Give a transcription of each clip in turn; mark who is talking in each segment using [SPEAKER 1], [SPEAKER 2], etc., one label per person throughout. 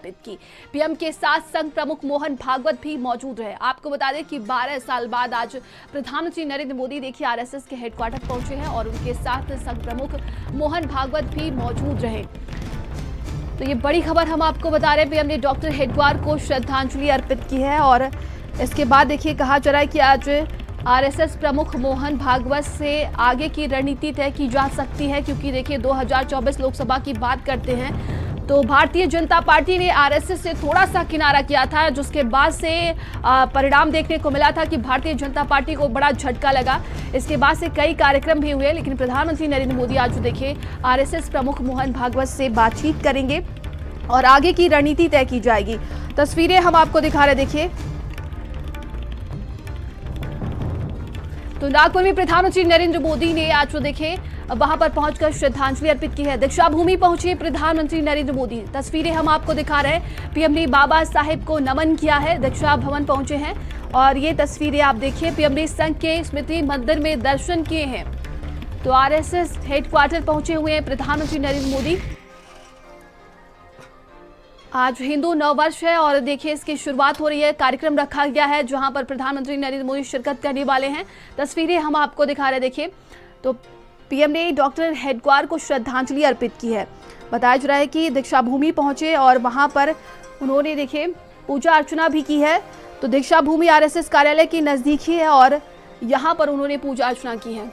[SPEAKER 1] की पीएम के साथ संघ प्रमुख मोहन भागवत भी मौजूद रहे। आपको बता दें कि 12 साल बाद आज प्रधानमंत्री नरेंद्र मोदी देखिए आरएसएस के हेडक्वार्टर पहुंचे हैं और उनके साथ संघ प्रमुख मोहन भागवत भी मौजूद रहे। तो ये बड़ी खबर हम आपको बता रहे हैं। पीएम ने डॉक्टर हेडगेवार को श्रद्धांजलि अर्पित की है और इसके बाद देखिए कहा जा रहा है कि आज आरएसएस प्रमुख मोहन भागवत से आगे की रणनीति तय की जा सकती है, क्योंकि देखिए 2024 लोकसभा की बात करते हैं तो भारतीय जनता पार्टी ने आरएसएस से थोड़ा सा किनारा किया था, जिसके बाद से परिणाम देखने को मिला था कि भारतीय जनता पार्टी को बड़ा झटका लगा। इसके बाद से कई कार्यक्रम भी हुए, लेकिन प्रधानमंत्री नरेंद्र मोदी आज देखिए आरएसएस प्रमुख मोहन भागवत से बातचीत करेंगे और आगे की रणनीति तय की जाएगी। तस्वीरें हम आपको दिखा रहे, देखिए तो नागपुर में प्रधानमंत्री नरेंद्र मोदी ने आज देखिए वहां पर पहुंचकर श्रद्धांजलि अर्पित की है। दीक्षा भूमि पहुंचे प्रधानमंत्री नरेंद्र मोदी। तस्वीरें हम आपको दिखा रहे हैं। पीएम ने बाबा साहेब को नमन किया है, दीक्षा भवन पहुंचे हैं और ये तस्वीरें आप देखिए। पीएम ने संघ के स्मृति मंदिर में दर्शन किए हैं। तो आरएसएस हेडक्वार्टर पहुंचे हुए हैं प्रधानमंत्री नरेंद्र मोदी। आज हिंदू नववर्ष है और देखिए इसकी शुरुआत हो रही है। कार्यक्रम रखा गया है जहां पर प्रधानमंत्री नरेंद्र मोदी शिरकत करने वाले हैं। तस्वीरें हम आपको दिखा रहे हैं, देखिए तो पीएम ने डॉक्टर हेडगेवार को श्रद्धांजलि अर्पित की है। बताया जा रहा है कि दीक्षा भूमि पहुंचे और वहां पर उन्होंने देखिए पूजा अर्चना भी की है। तो दीक्षा भूमि आरएसएस कार्यालय के नजदीक ही है और यहां पर उन्होंने पूजा अर्चना की है।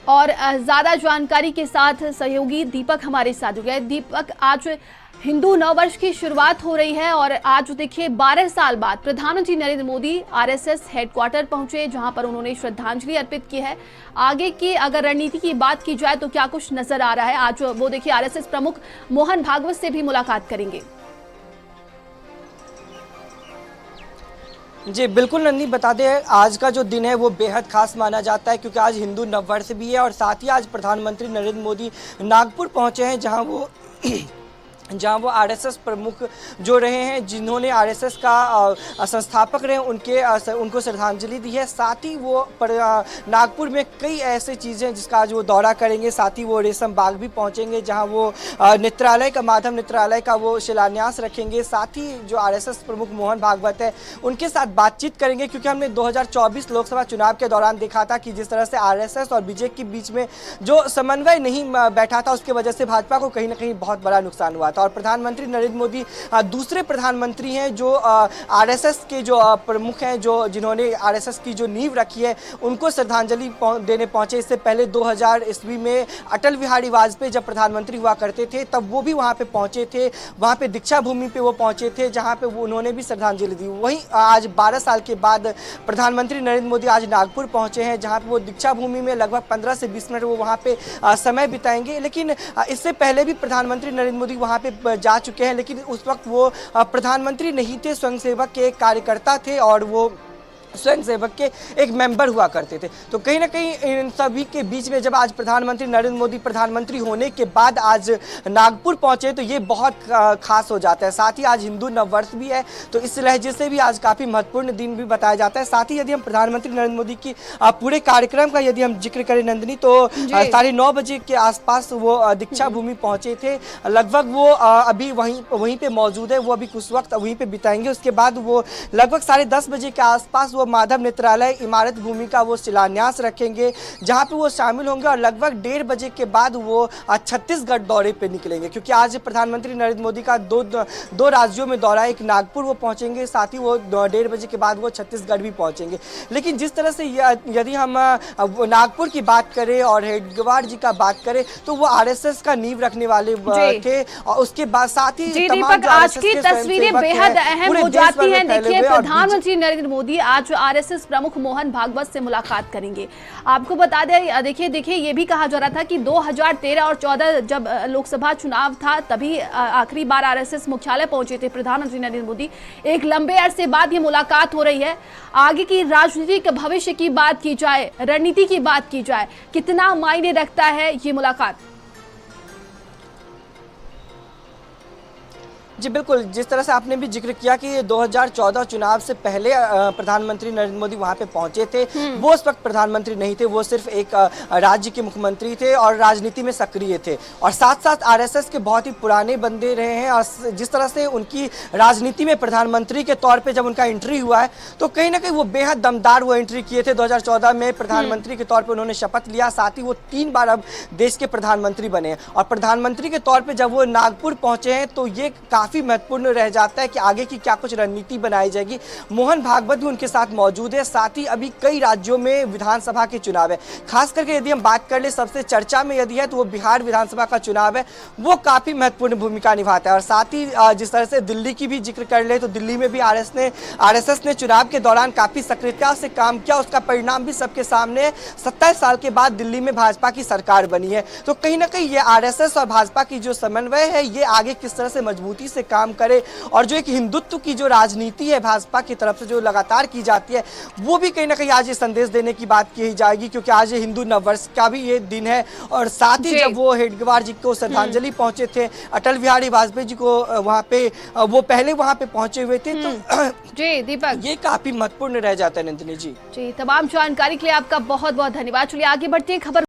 [SPEAKER 1] और ज्यादा जानकारी के साथ सहयोगी दीपक हमारे साथ हो गए। दीपक, आज हिंदू नववर्ष की शुरुआत हो रही है और आज देखिए 12 साल बाद प्रधानमंत्री नरेंद्र मोदी आरएसएस हेडक्वार्टर पहुंचे, जहां पर उन्होंने श्रद्धांजलि अर्पित की है। आगे की अगर रणनीति की बात की जाए तो क्या कुछ नजर आ रहा है? आज वो देखिए आरएसएस प्रमुख मोहन भागवत से भी मुलाकात करेंगे।
[SPEAKER 2] जी बिल्कुल नंदी, बता दें आज का जो दिन है वो बेहद खास माना जाता है, क्योंकि आज हिंदू नववर्ष भी है और साथ ही आज प्रधानमंत्री नरेंद्र मोदी नागपुर पहुंचे हैं, जहां वो आरएसएस प्रमुख जो रहे हैं, जिन्होंने आरएसएस का संस्थापक रहे उनको श्रद्धांजलि दी है। साथ ही वो नागपुर में कई ऐसे चीज़ें जिसका आज वो दौरा करेंगे। साथ ही वो रेशम बाग भी पहुंचेंगे, जहां वो नेत्रालय का माधव नेत्रालय का वो शिलान्यास रखेंगे। साथ ही जो आरएसएस प्रमुख मोहन भागवत है उनके साथ बातचीत करेंगे, क्योंकि हमने 2024 लोकसभा चुनाव के दौरान देखा था कि जिस तरह से आरएसएस और बीजेपी के बीच में जो समन्वय नहीं बैठा था, उसकी वजह से भाजपा को कहीं ना कहीं बहुत बड़ा नुकसान हुआ था। और प्रधानमंत्री नरेंद्र मोदी दूसरे प्रधानमंत्री हैं जो आरएसएस के जो प्रमुख हैं, जो जिन्होंने आरएसएस की जो नींव रखी है, उनको श्रद्धांजलि देने पहुंचे। इससे पहले 2000 ईस्वी में अटल बिहारी वाजपेयी जब प्रधानमंत्री हुआ करते थे तब वो भी वहां पे पहुंचे थे। वहां पे दीक्षा भूमि पे वो पहुंचे थे, जहां पे उन्होंने भी श्रद्धांजलि दी। वहीं आज 12 साल के बाद प्रधानमंत्री नरेंद्र मोदी आज नागपुर पहुंचे हैं, जहां पे वो दीक्षा भूमि में लगभग 15 से 20 मिनट वो वहां पे समय बिताएंगे। लेकिन इससे पहले भी प्रधानमंत्री नरेंद्र मोदी वहां पे जा चुके हैं, लेकिन उस वक्त वो प्रधानमंत्री नहीं थे, स्वयंसेवक के एक कार्यकर्ता थे और वो स्वयंसेवक के एक मेंबर हुआ करते थे। तो कहीं ना कहीं इन सभी के बीच में जब आज प्रधानमंत्री नरेंद्र मोदी प्रधानमंत्री होने के बाद आज नागपुर पहुंचे तो ये बहुत खास हो जाता है। साथ ही आज हिंदू नववर्ष भी है, तो इस लहजे से भी आज काफ़ी महत्वपूर्ण दिन भी बताया जाता है। साथ ही यदि हम प्रधानमंत्री नरेंद्र मोदी की पूरे कार्यक्रम का यदि हम जिक्र करें नंदिनी, तो 9:30 बजे के आसपास वो दीक्षा भूमि पहुंचे थे। लगभग वो अभी वहीं पे मौजूद है, वो अभी कुछ वक्त वहीं पे बिताएंगे। उसके बाद वो लगभग 10:30 बजे के आसपास वो माधव नेत्रालय इमारत भूमि का वो शिलान्यास रखेंगे, जहां पे वो शामिल होंगे और लगभग 1:30 के बाद वो छत्तीसगढ़ दौरे पे निकलेंगे, क्योंकि आज प्रधानमंत्री नरेंद्र मोदी का दो राज्यों में दौरा है। एक नागपुर वो पहुंचेंगे, साथ ही वो 1:30 के बाद वो छत्तीसगढ़ भी पहुंचेंगे। लेकिन जिस तरह से यदि हम नागपुर की बात करें और हेडगेवार जी का बात करें तो वो आरएसएस का नींव रखने वाले थे और उसके बाद साथ ही
[SPEAKER 1] आज की तस्वीरें बेहद अहम हो जाती हैं। देखिए प्रधानमंत्री नरेंद्र मोदी आज आरएसएस प्रमुख मोहन भागवत से मुलाकात करेंगे। आपको बता दें, देखिए ये भी कहा जा रहा था कि 2013 और 14 जब लोकसभा चुनाव था तभी आखिरी बार आरएसएस मुख्यालय पहुंचे थे प्रधानमंत्री नरेंद्र मोदी। एक लंबे अरसे बाद ये मुलाकात हो रही है। आगे की राजनीतिक भविष्य की बात की जाए, रणनीति की बात की जाए, कितना मायने रखता है ये मुलाकात?
[SPEAKER 2] जी बिल्कुल, जिस तरह से आपने भी जिक्र किया कि 2014 चुनाव से पहले प्रधानमंत्री नरेंद्र मोदी वहां पे पहुंचे थे। वो उस वक्त प्रधानमंत्री नहीं थे, वो सिर्फ एक राज्य के मुख्यमंत्री थे और राजनीति में सक्रिय थे, और साथ साथ आरएसएस के बहुत ही पुराने बंदे रहे हैं। और जिस तरह से उनकी राजनीति में प्रधानमंत्री के तौर पर जब उनका एंट्री हुआ है तो कहीं ना कहीं वो बेहद दमदार वो एंट्री किए थे। 2014 में प्रधानमंत्री के तौर पर उन्होंने शपथ लिया, साथ ही वो 3 बार अब देश के प्रधानमंत्री बने। और प्रधानमंत्री के तौर पर जब वो नागपुर पहुंचे हैं तो ये काफी महत्वपूर्ण रह जाता है कि आगे की क्या कुछ रणनीति बनाई जाएगी। मोहन भागवत भी उनके साथ मौजूद है, साथ ही अभी कई राज्यों में विधानसभा के चुनाव है। खास करके यदि हम बात कर ले सबसे चर्चा में यदि है तो वो बिहार विधानसभा का चुनाव है, वो काफी महत्वपूर्ण भूमिका निभाता है। और साथ ही जिस तरह से दिल्ली की भी जिक्र कर ले तो दिल्ली में भी आरएसएस ने चुनाव के दौरान काफी सक्रियता से काम किया, उसका परिणाम भी सबके सामने है। 27 साल के बाद दिल्ली में भाजपा की सरकार बनी है, तो कहीं ना कहीं ये आरएसएस और भाजपा की जो समन्वय है ये आगे किस तरह से मजबूती से काम करे, और जो एक हिंदुत्व की जो राजनीति है भाजपा की तरफ से जो लगातार की जाती है वो भी कहीं ना कहीं आज ये संदेश देने की बात की जाएगी, क्योंकि आज हिंदू नववर्ष का भी ये दिन है। और साथ ही जब वो हेडगेवार जी को श्रद्धांजलि पहुंचे थे, अटल बिहारी वाजपेयी जी को वहां पे वो पहले वहां पे पहुंचे हुए थे, तो
[SPEAKER 1] जी दीपक,
[SPEAKER 2] ये काफी महत्वपूर्ण रह जाता है नंदिनी जी।
[SPEAKER 1] जी तमाम जानकारी के लिए आपका बहुत बहुत धन्यवाद। चलिए आगे बढ़ते हैं खबर